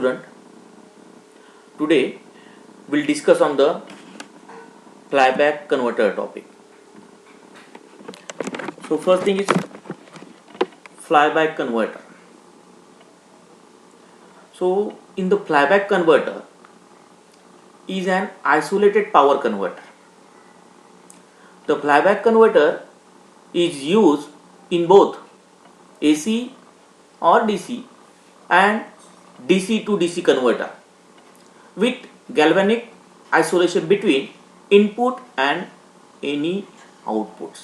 student. Today we'll discuss on the flyback converter topic. So first thing is flyback converter. So in the flyback converter is an isolated power converter. The flyback converter is used in both AC or DC and DC to DC converter with galvanic isolation between input and any outputs.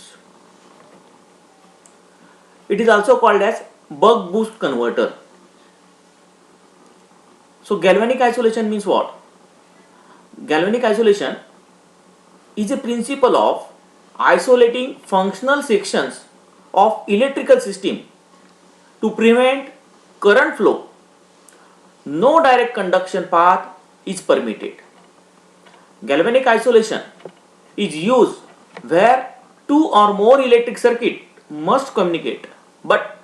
It is also called as buck boost converter. So galvanic isolation means what? Galvanic isolation is a principle of isolating functional sections of electrical system to prevent current flow. No direct conduction path is permitted. Galvanic isolation is used where two or more electric circuits must communicate, but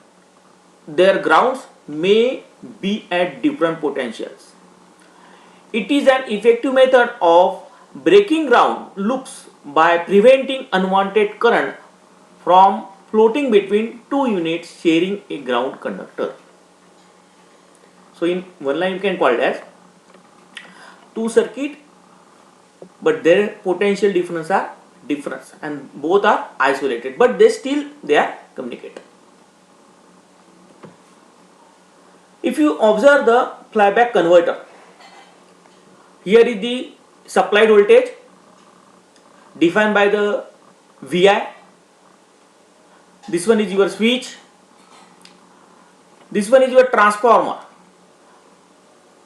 their grounds may be at different potentials. It is an effective method of breaking ground loops by preventing unwanted current from floating between two units sharing a ground conductor. So in one line you can call it as two circuit, but their potential difference are different and both are isolated, but they are communicate. If you observe the flyback converter, here is the supplied voltage defined by the VI. This one is your switch. This one is your transformer.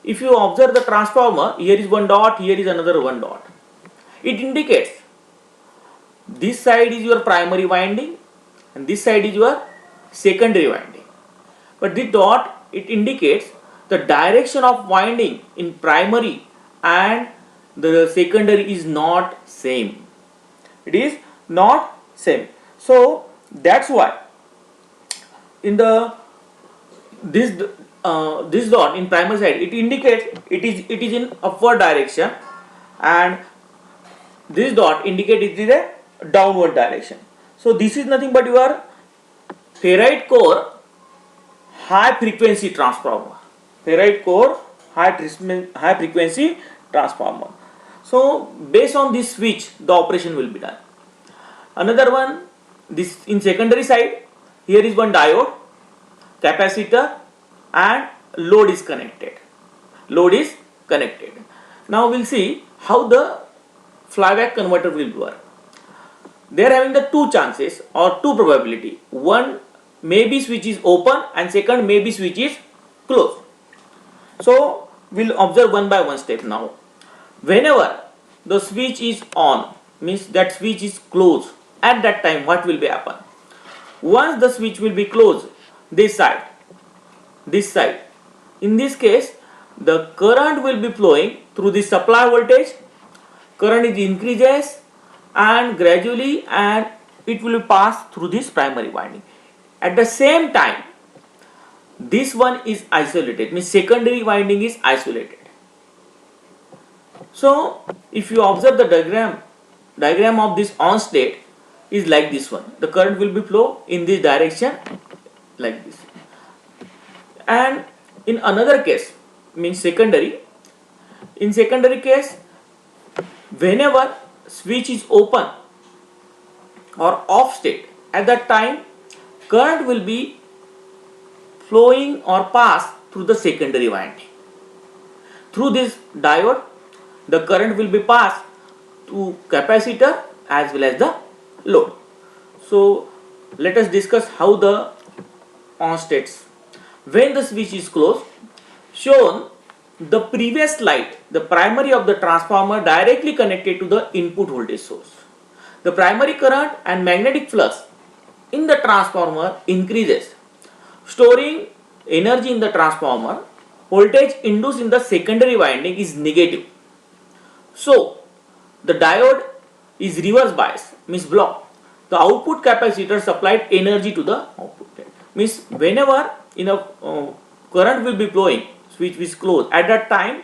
If you observe the transformer, here is one dot, here is another one dot. It indicates this side is your primary winding and this side is your secondary winding. But this dot, it indicates the direction of winding in primary and the secondary is not same. It is not same. So that's why in the this dot in primary side, it indicates it is in upward direction, and this dot indicates it is a downward direction. So this is nothing but your ferrite core high frequency transformer. Ferrite core high frequency transformer. So based on this switch, the operation will be done. Another one, this in secondary side, here is one diode, capacitor, and load is connected. Load is connected. Now we'll see how the flyback converter will work. They are having the two chances or two probability. One, maybe switch is open, and second, maybe switch is closed. So we'll observe one by one step now. Whenever the switch is on, means that switch is closed, at that time what will be happen? Once the switch will be closed, this side, in this case the current will be flowing through the supply voltage. Current is increases and gradually, and it will pass through this primary winding. At the same time, this one is isolated, means secondary winding is isolated. So if you observe the diagram of this on state is like this one. The current will be flow in this direction like this. And in another case, means secondary, in secondary case, whenever switch is open or off state, at that time current will be flowing or pass through the secondary winding. Through this diode, the current will be passed to capacitor as well as the load. So let us discuss how the on states. When the switch is closed, shown the previous light, the primary of the transformer directly connected to the input voltage source. The primary current and magnetic flux in the transformer increases, storing energy in the transformer. Voltage induced in the secondary winding is negative. So the diode is reverse bias, means blocked. The output capacitor supplied energy to the output. Means whenever in a current will be flowing, switch is closed, at that time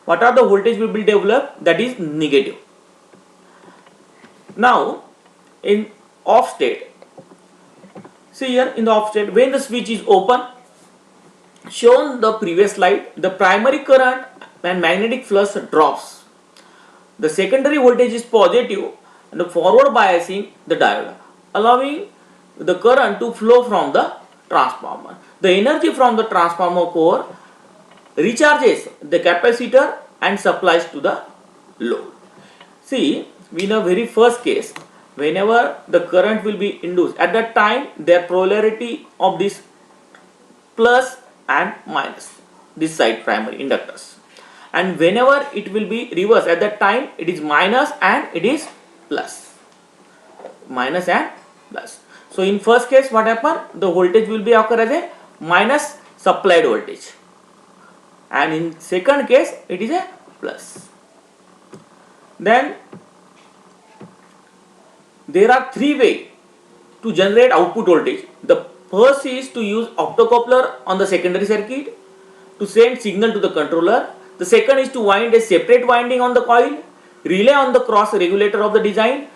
what are the voltage will be developed, that is negative. Now in off state, see here in the off state, when the switch is open, shown the previous slide, the primary current and magnetic flux drops, the secondary voltage is positive, and the forward biasing the diode, allowing the current to flow from the transformer. The energy from the transformer core recharges the capacitor and supplies to the load. See, in the very first case, whenever the current will be induced, at that time their polarity of this plus and minus, this side primary inductors, and whenever it will be reversed, at that time it is minus and it is plus, minus and plus. So in first case what happened, the voltage will be occur as a minus supplied voltage, and in second case it is a plus. Then there are three ways to generate output voltage. The first is to use optocoupler on the secondary circuit to send signal to the controller. The second is to wind a separate winding on the coil, relay on the cross regulator of the design.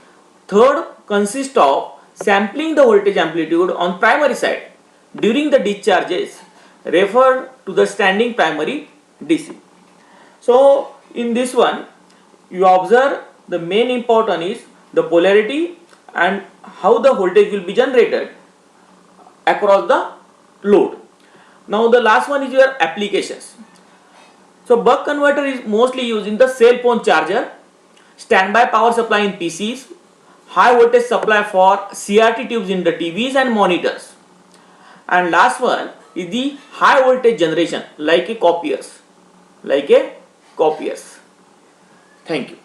Third consists of sampling the voltage amplitude on primary side during the discharges referred to the standing primary DC. So in this one you observe the main important is the polarity and how the voltage will be generated across the load. Now the last one is your applications. So buck converter is mostly used in the cell phone charger, standby power supply in PCs, high voltage supply for CRT tubes in the TVs and monitors. And last one is the high voltage generation like a copiers. Thank you.